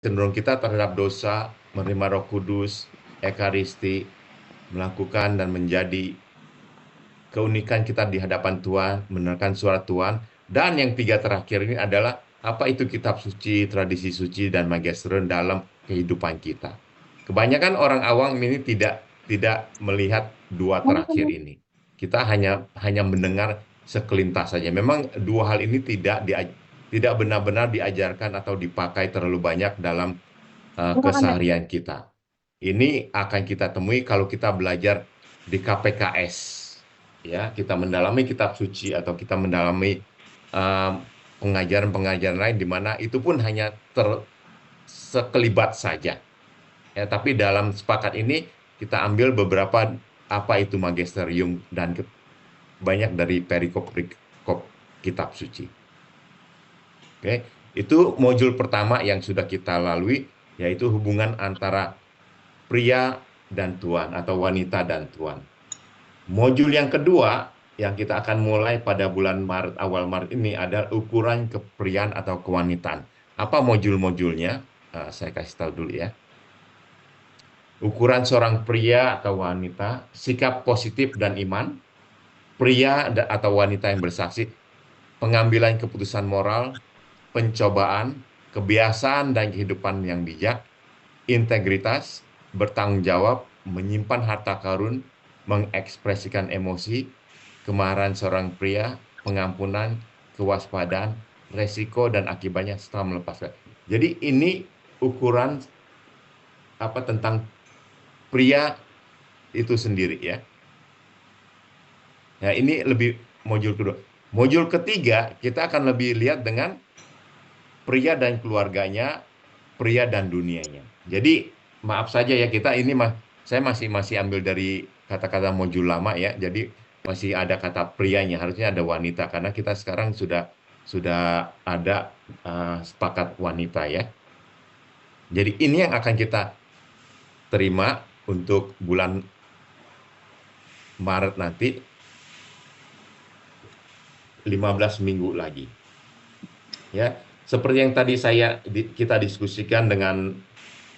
cenderung kita terhadap dosa, menerima Roh Kudus, Ekaristi, melakukan dan menjadi keunikan kita di hadapan Tuhan, mendengarkan suara Tuhan, dan yang tiga terakhir ini adalah apa itu kitab suci, tradisi suci, dan magisterium dalam kehidupan kita. Kebanyakan orang awam ini tidak melihat dua terakhir ini. Kita hanya mendengar sekelintas saja. Memang dua hal ini tidak benar-benar diajarkan atau dipakai terlalu banyak dalam keseharian kita. Ini akan kita temui kalau kita belajar di KPKS. Ya, kita mendalami kitab suci atau kita mendalami um, pengajaran-pengajaran lain di mana itu pun hanya sekelibat saja. Ya, tapi dalam sepakat ini kita ambil beberapa apa itu magisterium dan banyak dari perikop-perikop kitab suci. Oke, itu modul pertama yang sudah kita lalui, yaitu hubungan antara pria dan tuan atau wanita dan tuan. Modul yang kedua yang kita akan mulai pada bulan Maret, awal Maret ini adalah ukuran kepriaan atau kewanitaan. Apa modul-modulnya? Saya kasih tahu dulu ya. Ukuran seorang pria atau wanita, sikap positif dan iman, pria atau wanita yang bersaksi, pengambilan keputusan moral, pencobaan, kebiasaan dan kehidupan yang bijak, integritas, bertanggung jawab, menyimpan harta karun, mengekspresikan emosi, kemarahan seorang pria, pengampunan, kewaspadaan, resiko dan akibatnya setelah melepaskan. Jadi ini ukuran apa tentang pria itu sendiri ya. Ya ini lebih modul kedua. Modul ketiga kita akan lebih lihat dengan pria dan keluarganya, pria dan dunianya. Jadi maaf saja ya kita ini saya masih ambil dari kata-kata modul lama ya. Jadi masih ada kata prianya, harusnya ada wanita karena kita sekarang sudah ada sepakat wanita ya. Jadi ini yang akan kita terima untuk bulan Maret nanti 15 minggu lagi. Ya, seperti yang tadi kita diskusikan dengan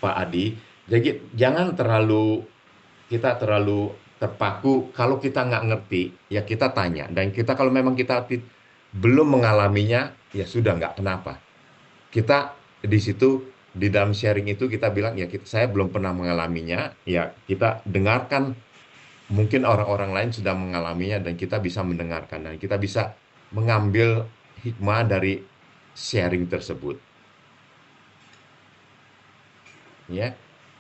Pak Adi, jadi jangan kita terlalu terpaku kalau kita nggak ngerti ya kita tanya dan kita kalau memang kita belum mengalaminya ya sudah nggak kenapa kita di situ di dalam sharing itu kita bilang ya saya belum pernah mengalaminya ya kita dengarkan mungkin orang-orang lain sudah mengalaminya dan kita bisa mendengarkan dan kita bisa mengambil hikmah dari sharing tersebut ya.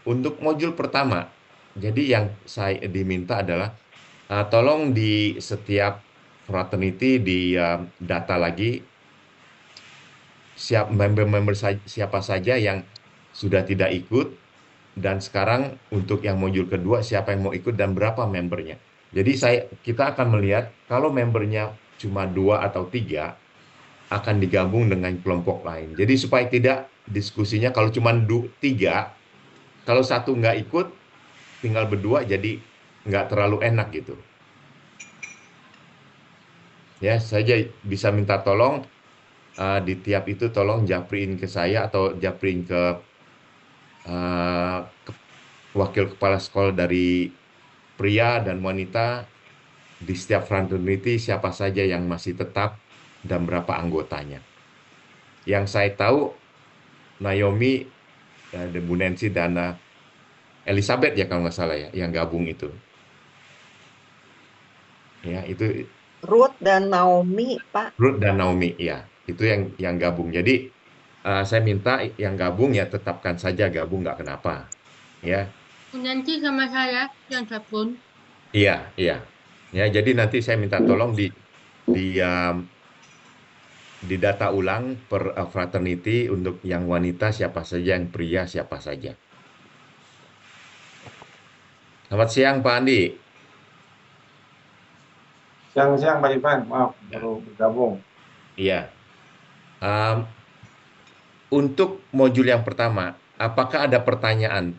Untuk modul pertama, jadi yang saya diminta adalah tolong di setiap fraternity di data lagi member-member siapa saja yang sudah tidak ikut dan sekarang untuk yang modul kedua siapa yang mau ikut dan berapa membernya. Jadi kita akan melihat kalau membernya cuma 2 atau 3 akan digabung dengan kelompok lain. Jadi supaya tidak diskusinya kalau cuma 3, kalau satu nggak ikut tinggal berdua jadi nggak terlalu enak gitu. Ya, saya bisa minta tolong di tiap itu tolong japriin ke saya atau japriin uh, ke wakil kepala sekolah dari pria dan wanita di setiap fraternity siapa saja yang masih tetap dan berapa anggotanya. Yang saya tahu Naomi, Bu Nancy dan Elizabeth ya kalau nggak salah ya yang gabung itu. Ya, itu Ruth dan Naomi, Pak. Ruth dan Naomi ya. Itu yang gabung. Jadi saya minta yang gabung ya tetapkan saja gabung nggak kenapa. Ya, Nanti sama saya yang gabung. iya, iya. Ya, jadi nanti saya minta tolong di um, di data ulang per fraternity untuk yang wanita siapa saja, yang pria siapa saja. Selamat siang Pak Andi. Siang-siang Pak Ivan, maaf Ya, baru bergabung. iya. Um, untuk modul yang pertama, apakah ada pertanyaan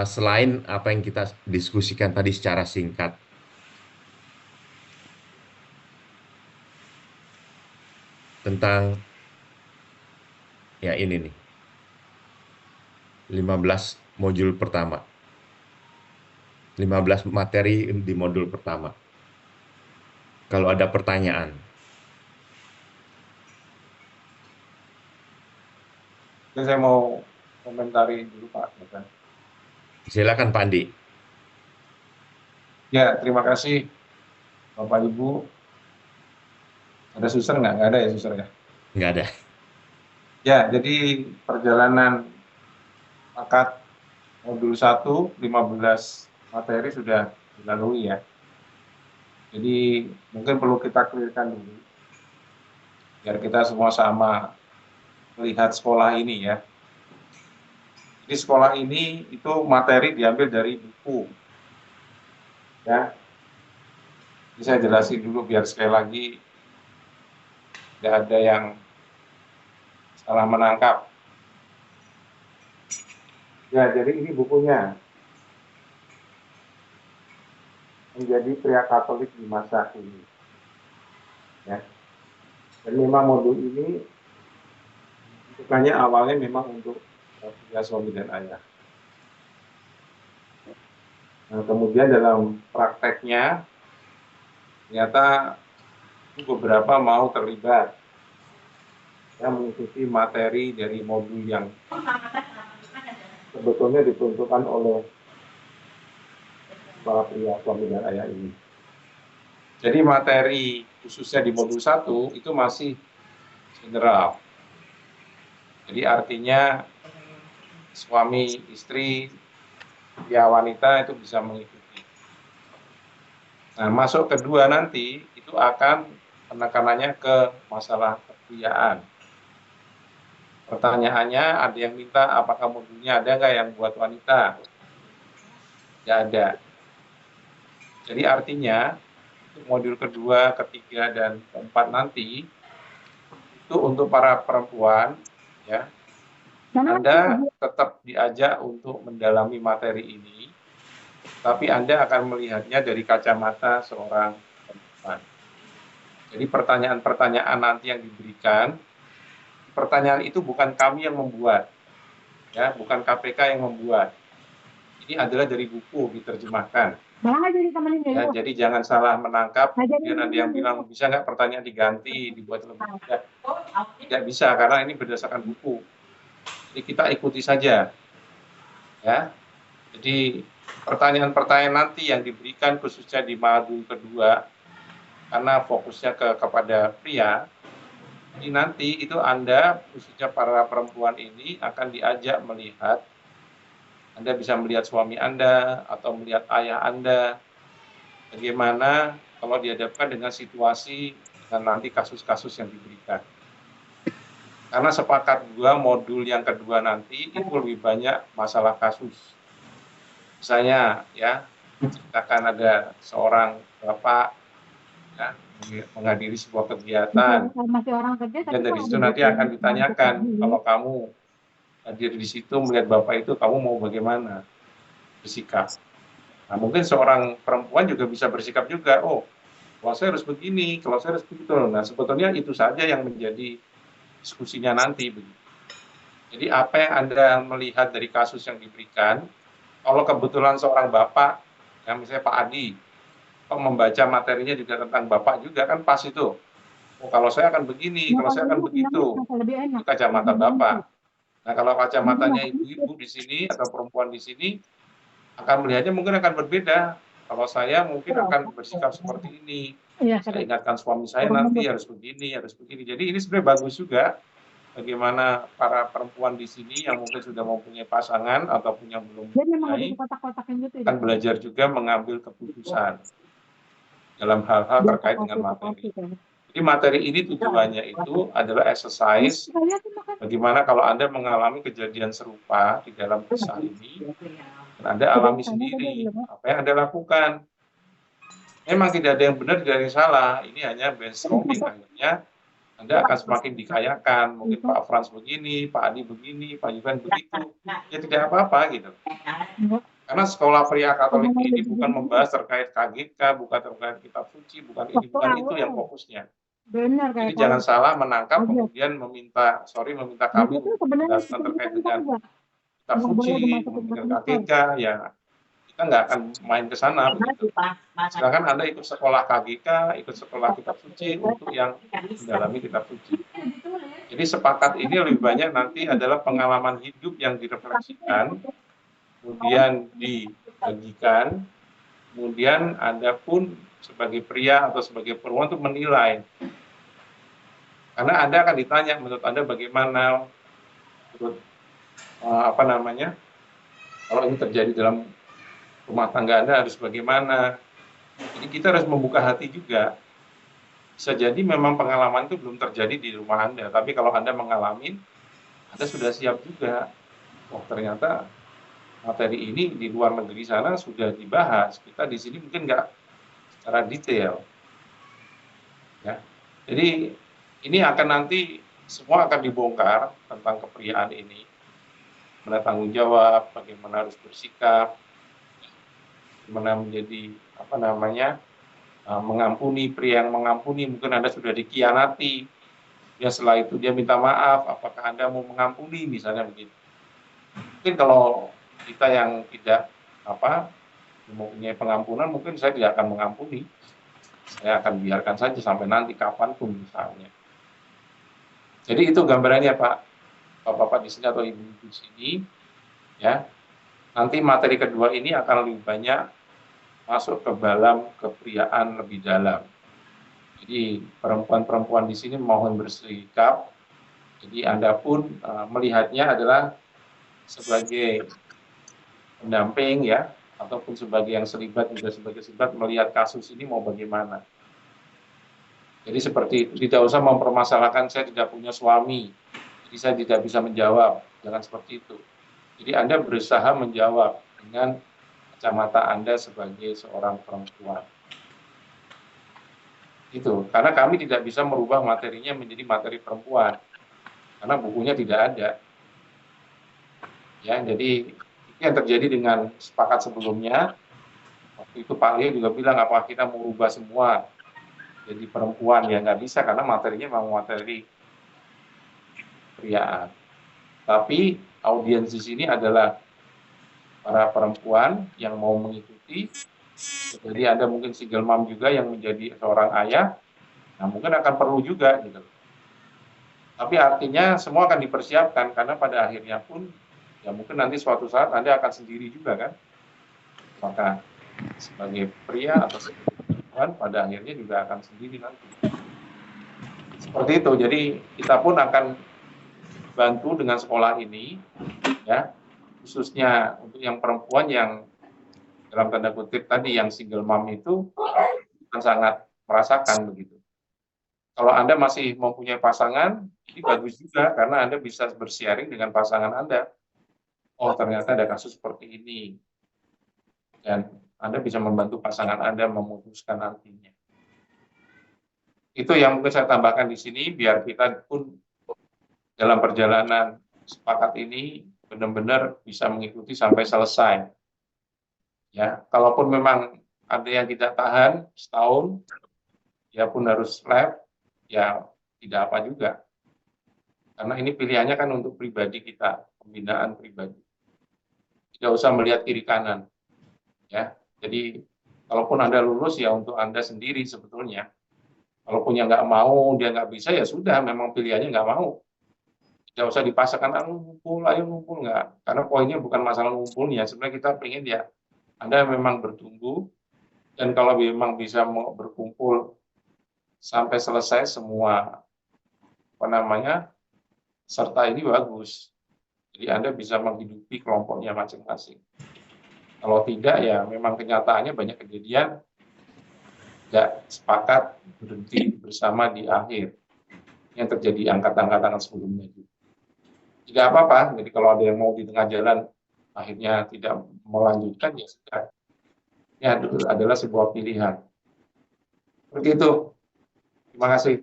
selain apa yang kita diskusikan tadi secara singkat tentang ya ini nih. 15 modul pertama. 15 materi di modul pertama. Kalau ada pertanyaan. Jadi saya mau komentari dulu Pak. Silakan Pak Andi. Ya, terima kasih Bapak Ibu. Ada suster nggak? Nggak ada ya suster ya? Nggak ada. Ya, jadi perjalanan akad modul 1, 15 materi sudah dilalui ya. Jadi mungkin perlu kita clearkan dulu, biar kita semua sama melihat sekolah ini ya. Jadi sekolah ini itu materi diambil dari buku. Ya, ini saya jelasin dulu biar sekali lagi tidak ada yang salah menangkap. Ya, jadi ini bukunya. Menjadi pria Katolik di masa kini. Ya. Dan memang modul ini bukannya awalnya memang untuk pria suami dan ayah. Nah, kemudian dalam prakteknya ternyata beberapa mau terlibat yang mengikuti materi dari modul yang sebetulnya ditentukan oleh para pria suami dan ayah ini. Jadi materi khususnya di modul 1 itu masih general. Jadi artinya suami, istri, pria wanita itu bisa mengikuti. Nah, masuk kedua nanti itu akan penekanannya ke masalah kepriaan. Pertanyaannya ada yang minta apakah modulnya ada nggak yang buat wanita? Tidak ada. Jadi artinya modul kedua, ketiga, dan keempat nanti itu untuk para perempuan ya. Anda tetap diajak untuk mendalami materi ini, tapi Anda akan melihatnya dari kacamata seorang perempuan. Jadi pertanyaan-pertanyaan nanti yang diberikan, pertanyaan itu bukan kami yang membuat, ya, bukan KPK yang membuat. Ini adalah dari buku diterjemahkan. Ya, jadi jangan salah menangkap. Kemudian ada yang bilang bisa nggak pertanyaan diganti, dibuat lebih mudah. Tidak bisa karena ini berdasarkan buku. Jadi kita ikuti saja. Ya. Jadi pertanyaan-pertanyaan nanti yang diberikan khususnya di modul kedua karena fokusnya kepada pria. Jadi nanti itu Anda khususnya para perempuan ini akan diajak melihat. Anda bisa melihat suami Anda atau melihat ayah Anda. Bagaimana kalau dihadapkan dengan situasi dengan nanti kasus-kasus yang diberikan. Karena sepakat juga modul yang kedua nanti itu lebih banyak masalah kasus. Misalnya ya, ceritakan ada seorang bapak ya, menghadiri sebuah kegiatan. Dan dari situ nanti akan ditanyakan, kalau kamu hadir di situ melihat bapak itu, kamu mau bagaimana bersikap? Nah, mungkin seorang perempuan juga bisa bersikap juga, oh, kalau saya harus begini, kalau saya harus begitu. Nah, sebetulnya itu saja yang menjadi diskusinya nanti. Jadi apa yang Anda melihat dari kasus yang diberikan, kalau kebetulan seorang bapak, yang misalnya Pak Adi, membaca materinya juga tentang bapak juga, kan pas itu. Oh, kalau saya akan begini, kalau saya akan begitu. Itu kacamata bapak. Nah, kalau kacamatanya ibu-ibu di sini atau perempuan di sini, akan melihatnya mungkin akan berbeda. Kalau saya mungkin akan bersikap seperti ini. Saya ingatkan suami saya nanti harus begini, harus begini. Jadi ini sebenarnya bagus juga bagaimana para perempuan di sini yang mungkin sudah mempunyai pasangan ataupun yang belum mempunyai akan belajar juga mengambil keputusan dalam hal-hal terkait dengan materi. Jadi materi ini tujuannya itu adalah exercise bagaimana kalau Anda mengalami kejadian serupa di dalam kisah ini dan Anda alami sendiri apa yang Anda lakukan. Memang tidak ada yang benar, tidak ada yang salah. Ini hanya brainstorming. Akhirnya Anda akan semakin dikayakan. Mungkin Pak Frans begini, Pak Adi begini, Pak Ivan begitu. Ya tidak apa-apa gitu. Karena sekolah pria Katolik ini bukan membahas terkait KGK, bukan terkait kitab suci, bukan ini, bukan itu yang fokusnya. Jadi jangan salah menangkap kemudian meminta kami untuk menjelaskan terkait dengan kitab suci, mau dengar KGK, ya kita nggak akan main ke sana begitu. Silakan Anda ikut sekolah KGK, ikut sekolah kitab suci untuk yang mendalami kitab suci. Jadi sepakat ini lebih banyak nanti adalah pengalaman hidup yang direfleksikan, kemudian dibagikan, kemudian Anda pun sebagai pria atau sebagai perempuan untuk menilai. Karena Anda akan ditanya, menurut Anda bagaimana, menurut kalau ini terjadi dalam rumah tangga Anda harus bagaimana. Jadi kita harus membuka hati juga. Bisa jadi memang pengalaman itu belum terjadi di rumah Anda, tapi kalau Anda mengalami, Anda sudah siap juga. Oh, ternyata materi ini di luar negeri sana sudah dibahas. Kita di sini mungkin nggak secara detail. Ya. Jadi ini akan nanti semua akan dibongkar tentang kepriaan ini. Bagaimana tanggung jawab, bagaimana harus bersikap, bagaimana menjadi mengampuni, pria yang mengampuni, mungkin Anda sudah dikhianati, ya setelah itu dia minta maaf, apakah Anda mau mengampuni, misalnya begitu. Mungkin kalau kita yang tidak mempunyai pengampunan, mungkin saya tidak akan mengampuni, saya akan biarkan saja sampai nanti kapanpun misalnya. Jadi itu gambarannya Pak, Bapak-bapak di sini atau Ibu-ibu di sini, ya. Nanti materi kedua ini akan lebih banyak masuk ke dalam kepriaan lebih dalam. Jadi perempuan-perempuan di sini mohon bersikap. Jadi Anda pun melihatnya adalah sebagai pendamping ya, ataupun sebagai yang terlibat juga sebagai terlibat melihat kasus ini mau bagaimana. Jadi seperti itu, tidak usah mempermasalahkan saya tidak punya suami, jadi saya tidak bisa menjawab. Jangan seperti itu. Jadi Anda berusaha menjawab dengan kacamata Anda sebagai seorang perempuan. Itu, karena kami tidak bisa merubah materinya menjadi materi perempuan, karena bukunya tidak ada. Ya, jadi itu yang terjadi dengan sepakat sebelumnya. Waktu itu Pak Leo juga bilang, apa kita mau rubah semua jadi perempuan? Ya nggak bisa, karena materinya memang materi priaan. Tapi audiens di sini adalah para perempuan yang mau mengikuti. Jadi Anda mungkin single mom juga yang menjadi seorang ayah, nah mungkin akan perlu juga gitu. Tapi artinya semua akan dipersiapkan, karena pada akhirnya pun ya mungkin nanti suatu saat Anda akan sendiri juga kan. Maka sebagai pria atau sebagai perempuan pada akhirnya juga akan sendiri nanti. Seperti itu. Jadi kita pun akan bantu dengan sekolah ini ya, khususnya untuk yang perempuan yang dalam tanda kutip tadi yang single mom itu akan sangat merasakan begitu. Kalau Anda masih mempunyai pasangan, ini bagus juga karena Anda bisa bersharing dengan pasangan Anda. Oh, ternyata ada kasus seperti ini. Dan Anda bisa membantu pasangan Anda memutuskan nantinya. Itu yang mungkin saya tambahkan di sini biar kita pun dalam perjalanan sepakat ini benar-benar bisa mengikuti sampai selesai. Ya, kalaupun memang ada yang tidak tahan setahun, ya pun harus lab, ya tidak apa juga. Karena ini pilihannya kan untuk pribadi kita, pembinaan pribadi. Tidak usah melihat kiri kanan. Ya, jadi kalaupun Anda lulus ya untuk Anda sendiri sebetulnya. Kalaupun yang nggak mau, dia nggak bisa, ya sudah, memang pilihannya nggak mau. Tidak usah dipaksakan, ayo ngumpul, nggak. Karena poinnya bukan masalah ngumpulnya, sebenarnya kita pengen ya, Anda memang bertumbuh, dan kalau memang bisa berkumpul sampai selesai semua, serta ini bagus. Jadi Anda bisa menghidupi kelompoknya masing-masing. Kalau tidak, ya memang kenyataannya banyak kejadian tidak sepakat berhenti bersama di akhir yang terjadi angkatan-angkatan sebelumnya juga. Tidak apa-apa, jadi kalau ada yang mau di tengah jalan akhirnya tidak melanjutkan, ya sudah. Ya, itu adalah sebuah pilihan. Seperti itu. Terima kasih.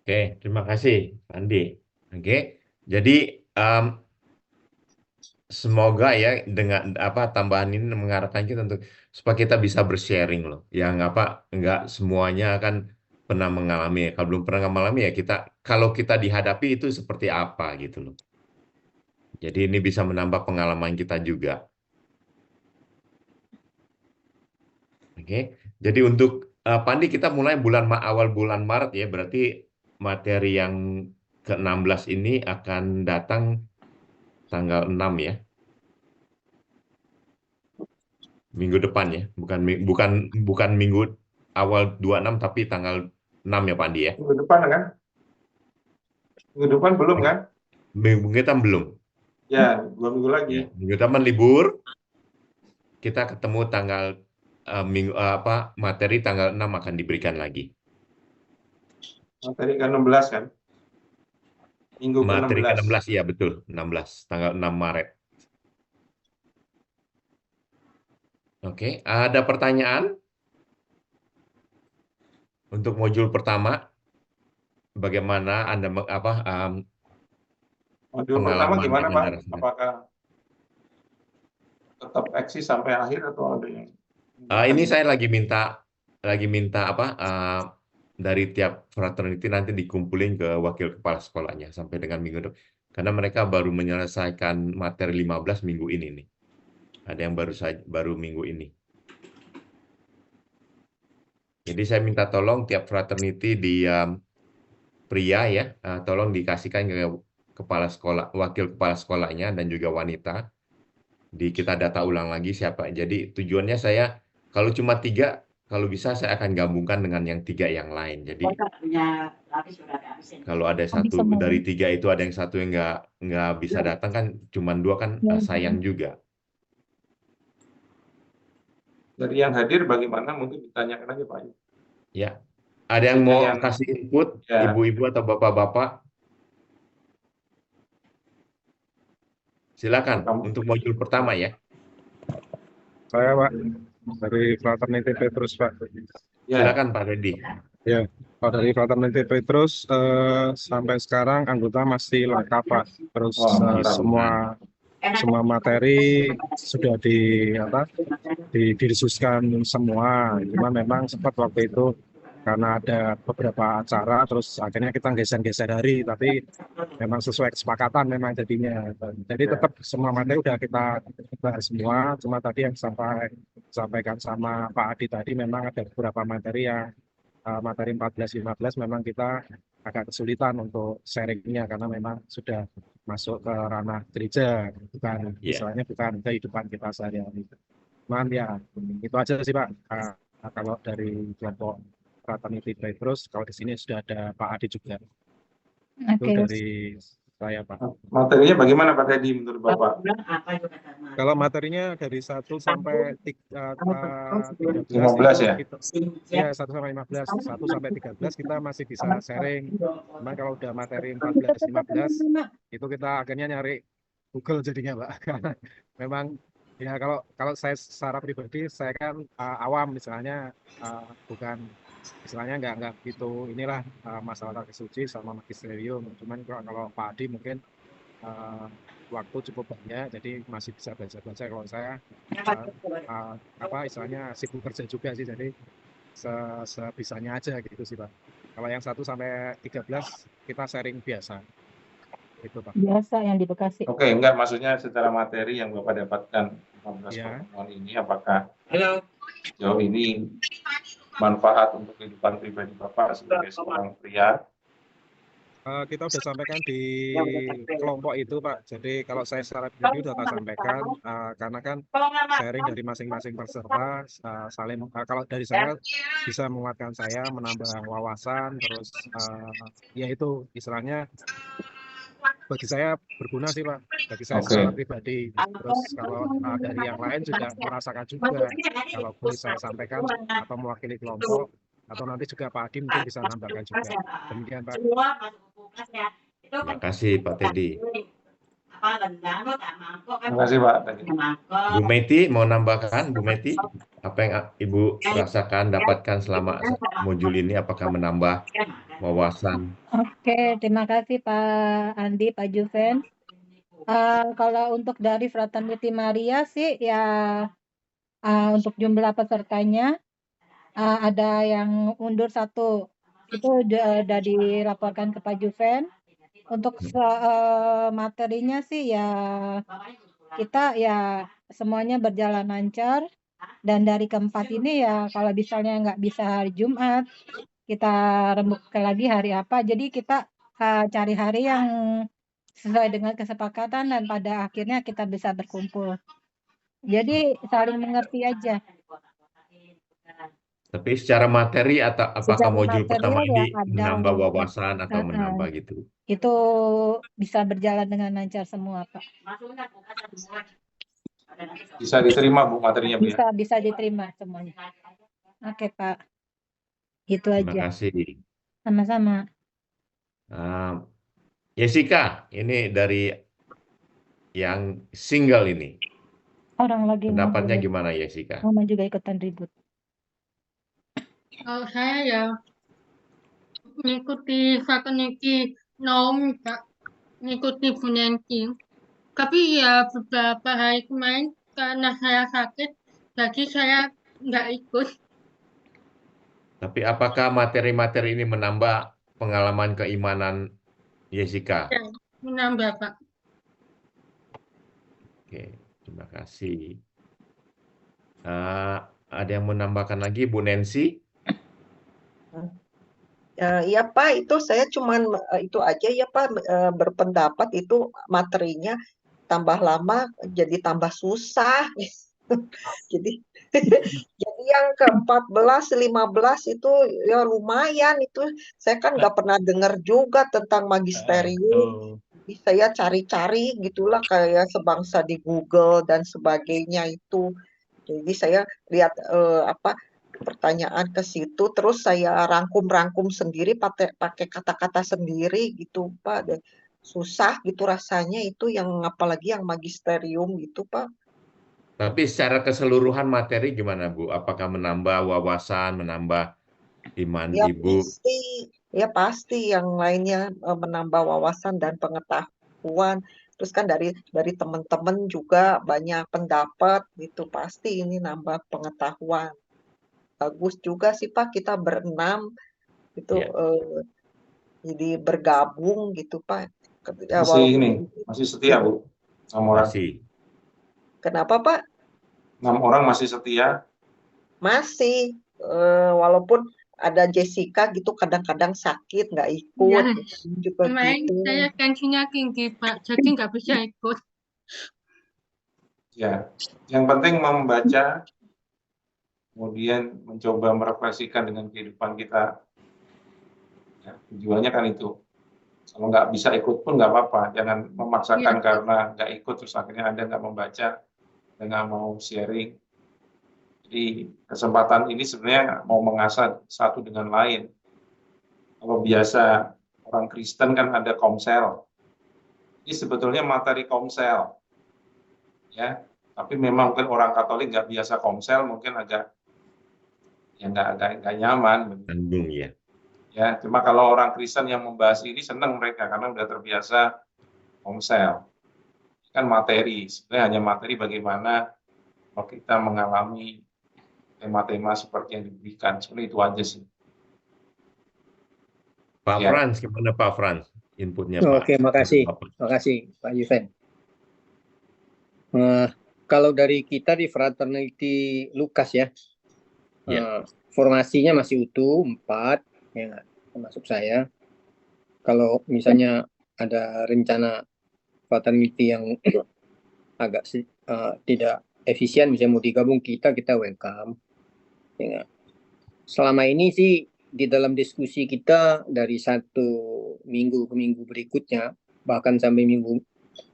Oke, terima kasih, Pak Andi. Oke, jadi semoga ya dengan tambahan ini mengarahkan kita untuk supaya kita bisa bersharing loh. Yang enggak semuanya akan pernah mengalami. Kalau belum pernah mengalami ya kalau kita dihadapi itu seperti apa gitu loh. Jadi ini bisa menambah pengalaman kita juga. Oke. Jadi untuk Pandi kita mulai awal bulan Maret ya, berarti materi yang ke-16 ini akan datang tanggal 6 ya. Minggu depan ya, bukan minggu awal 26 tapi tanggal 6 ya Pandi ya. Minggu depan kan? Minggu depan belum kan? Minggu kita belum. Ya, 2 minggu lagi. Ya, minggu depan libur. Kita ketemu tanggal materi tanggal 6 akan diberikan lagi. Materi ke-16 kan? Minggu Materi ke-16. ke-16 iya betul, 16 tanggal 6 Maret. Oke, ada pertanyaan untuk modul pertama? Bagaimana Anda Modul pertama pengalaman gimana yang Pak? Anda rasakan? Apakah tetap eksis sampai akhir atau ada yang Ini saya lagi minta dari tiap fraternity nanti dikumpulin ke wakil kepala sekolahnya sampai dengan minggu depan. Karena mereka baru menyelesaikan materi 15 minggu ini nih. Ada yang baru minggu ini. Jadi saya minta tolong tiap fraternity di pria ya, tolong dikasihkan ke kepala sekolah, wakil kepala sekolahnya dan juga wanita. Kita data ulang lagi siapa. Jadi tujuannya saya kalau cuma 3, kalau bisa saya akan gabungkan dengan yang 3 yang lain. Jadi kalau ada satu dari 3 itu ada yang satu yang nggak bisa datang kan, cuma 2 kan sayang juga. dari yang hadir bagaimana? Mungkin ditanyakan aja Pak. Ya, ada yang mau Yang- kasih input, Ya. ibu-ibu atau bapak-bapak? Silakan untuk modul pertama ya. Saya Pak, dari Fraternity Petrus Pak. Ya. Silakan Pak Reddy. Ya, kalau dari Fraternity Petrus sampai sekarang anggota masih lengkap Pak. Terus semua materi sudah didiskusikan semua. Cuma memang sempat waktu itu karena ada beberapa acara, terus akhirnya kita geser-geser hari, tapi memang sesuai kesepakatan memang jadinya. Jadi tetap semua materi udah kita bahas semua, cuma tadi yang sampaikan sama Pak Adi tadi memang ada beberapa materi yang materi 14-15 memang kita agak kesulitan untuk sharingnya karena memang sudah masuk ke ranah gereja, bukan istilahnya bukan kehidupan kita sehari-hari. Cuman ya itu aja sih Pak. Kalau dari kelompok Fraternity Petrus, kalau di sini sudah ada Pak Adi juga. Itu dari saya Pak. Materinya bagaimana Pak Teddy menurut Bapak? Kalau materinya dari 1 sampai 13 15 ya? Ya 1 sampai 15, 1 sampai 13 kita masih bisa sharing. Cuman kalau udah materi 14-15 itu kita akhirnya nyari Google jadinya Pak. Karena memang ya kalau saya secara pribadi saya kan awam misalnya bukan istilahnya nggak gitu inilah masalah suci sama magisterium. Cuman kalau Pak Adi mungkin waktu cukup banyak, jadi masih bisa baca-baca. Kalau saya istilahnya sibuk kerja juga sih, jadi sebisanya aja gitu sih Pak. Kalau yang 1 sampai 13 kita sharing biasa. Itu Pak. Biasa yang di Bekasi. Oke, enggak maksudnya secara materi yang Bapak dapatkan 15 pertemuan ini, apakah sejauh ini manfaat untuk kehidupan pribadi Bapak sebagai seorang pria? Kita sudah sampaikan di kelompok itu Pak. Jadi kalau saya secara pribadi sudah sampaikan karena kan sharing dari masing-masing peserta saling kalau dari saya bisa menguatkan saya, menambah wawasan, terus ya itu istilahnya bagi saya berguna sih Pak, bagi saya secara pribadi. Terus kalau dari yang lain juga merasakan juga, kalau boleh saya sampaikan atau mewakili kelompok, atau nanti juga Pak Adi mungkin bisa menambahkan juga. Demikian Pak. Terima kasih Pak Teddy. Terima kasih Pak. Bu Meti mau nambahkan, Bu Meti, apa yang Ibu rasakan, dapatkan selama modul ini, apakah menambah wawasan? Oke, terima kasih Pak Andi, Pak Juven. Kalau untuk dari Fraternity Maria sih ya untuk jumlah pesertanya ada yang undur 1, itu sudah dilaporkan ke Pak Juven. untuk materinya sih ya kita ya semuanya berjalan lancar, dan dari keempat ini ya kalau misalnya nggak bisa hari Jumat, kita rembukan lagi hari apa, jadi kita cari hari yang sesuai dengan kesepakatan dan pada akhirnya kita bisa berkumpul. Jadi saling mengerti aja. Tapi secara materi atau apakah Secara modul pertama material ya ini ada, menambah wawasan atau Heeh. menambah gitu? Itu bisa berjalan dengan lancar semua, Pak. Bisa diterima Bu materinya Bu ya. Bisa diterima semuanya. Oke, Pak. Itu Terima aja. kasih. Sama-sama. Jessica, ini dari yang single ini. Orang lagi Pendapatnya ngobrol. gimana Jessica? Mama juga ikutan ribut. Kalau saya ya mengikuti fraternity Naomi, Pak. Mengikuti Bu Nancy. Tapi ya beberapa hari kemarin karena saya sakit, jadi saya nggak ikut. Tapi apakah materi-materi ini menambah pengalaman keimanan Jessica? Ya, menambah, Pak. Oke, terima kasih. Ada yang menambahkan lagi, Bu Nancy? Iya Pak, itu saya cuman itu aja ya Pak, berpendapat itu materinya tambah lama jadi tambah susah. Jadi jadi yang ke-14, 15 itu ya lumayan itu. Saya kan nggak pernah dengar juga tentang magisterium. Jadi saya cari-cari gitulah kayak sebangsa di Google dan sebagainya itu. Jadi saya lihat pertanyaan ke situ, terus saya rangkum-rangkum sendiri pakai kata-kata sendiri gitu Pak. Susah gitu rasanya itu yang apalagi yang magisterium gitu Pak. Tapi secara keseluruhan materi gimana Bu? Apakah menambah wawasan, menambah iman Ya Ibu? pasti yang lainnya menambah wawasan dan pengetahuan. Terus kan dari teman-teman juga banyak pendapat gitu, pasti ini nambah pengetahuan. Bagus juga sih Pak kita berenam itu Ya. jadi bergabung gitu Pak. Ya, Masih setia Bu, 6 orang. Masih. Kenapa Pak? 6 orang masih setia. Masih, walaupun ada Jessica gitu kadang-kadang sakit nggak ikut, Ya, juga kemarin gitu. saya tensinya tinggi, Pak. Jadi nggak bisa ikut. Ya, yang penting membaca, kemudian mencoba merefleksikan dengan kehidupan kita. Ya, tujuannya kan itu. Kalau nggak bisa ikut pun nggak apa-apa. Jangan memaksakan Iya. karena nggak ikut, terus akhirnya Anda nggak membaca, dan nggak mau sharing. Jadi kesempatan ini sebenarnya mau mengasah satu dengan lain. Kalau biasa orang Kristen kan ada komsel. Ini sebetulnya materi komsel. Ya, tapi memang mungkin orang Katolik nggak biasa komsel, mungkin agak ya nggak nyaman. Tanggung ya. Ya, cuma kalau orang Kristen yang membahas ini senang mereka karena udah terbiasa komsel. Kan materi, sebenarnya hanya materi bagaimana kalau kita mengalami tema-tema seperti yang diberikan. Sebenarnya itu aja sih. Pak Ya. Frans, gimana Pak Frans? Inputnya Pak. Oke, makasih Pak Yuven. Kalau dari kita di Fraternity Lukas ya, formasinya masih utuh 4, ya, termasuk saya. Kalau misalnya ada rencana fraternity yang agak tidak efisien, misalnya mau digabung kita welcome. Ya. Selama ini sih di dalam diskusi kita dari 1 minggu ke minggu berikutnya, bahkan sampai minggu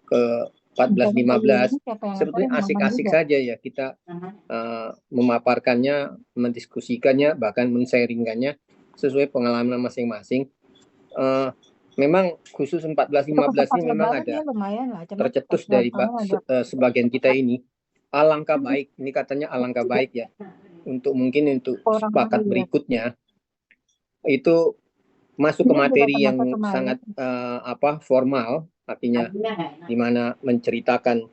ke 14-15, sebetulnya asik-asik saja ya kita memaparkannya, mendiskusikannya, bahkan men-sharingkannya sesuai pengalaman masing-masing. Memang khusus 14-15 ini memang ada tercetus dari sebagian kita ini. Alangkah baik, ini katanya alangkah baik ya, untuk mungkin untuk sepakat berikutnya itu masuk ke materi yang sangat formal, artinya di mana menceritakan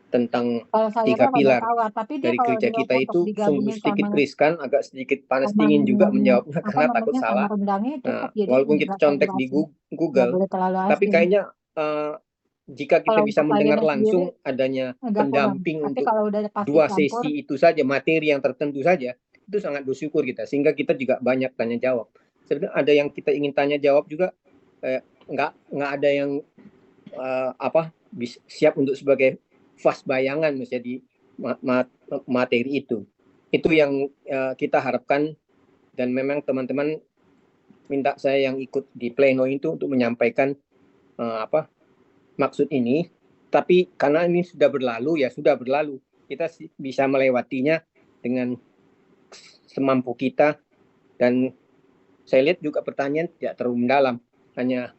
tentang Kalau saya 3 kan rada pilar tawar, tapi dia dari kalau gereja kita untuk itu sungguh digabungin sedikit sama riskan, agak sedikit panas sama dingin juga menjawabnya apa karena takut namanya sama salah. rendangnya cocok, jadi Walaupun kita nggak terlalu contek di asin, nggak Google, boleh terlalu tapi asin. kayaknya jika kita Kalau bisa untuk mendengar sayurnya sendiri langsung adanya agak kurang, pendamping tapi untuk kalau udah pasti 2 campur, sesi itu saja, materi yang tertentu saja, itu sangat bersyukur kita, sehingga kita juga banyak tanya jawab. Sebenarnya ada yang kita ingin tanya jawab juga, nggak ada yang siap untuk sebagai fast bayangan menjadi materi itu. Itu yang kita harapkan, dan memang teman-teman minta saya yang ikut di pleno itu untuk menyampaikan maksud ini. Tapi karena ini sudah berlalu, ya sudah berlalu. Kita bisa melewatinya dengan semampu kita. Dan saya lihat juga pertanyaan tidak terlalu mendalam, hanya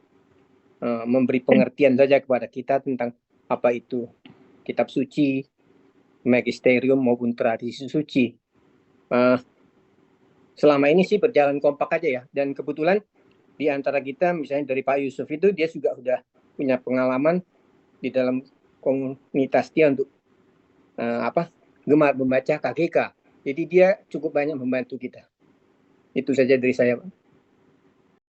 memberi pengertian saja kepada kita tentang apa itu kitab suci, magisterium maupun tradisi suci. Selama ini sih berjalan kompak aja ya. Dan kebetulan di antara kita, misalnya dari Pak Yusuf itu, dia juga sudah punya pengalaman di dalam komunitas dia untuk gemar membaca KGK. Jadi dia cukup banyak membantu kita. Itu saja dari saya, Pak.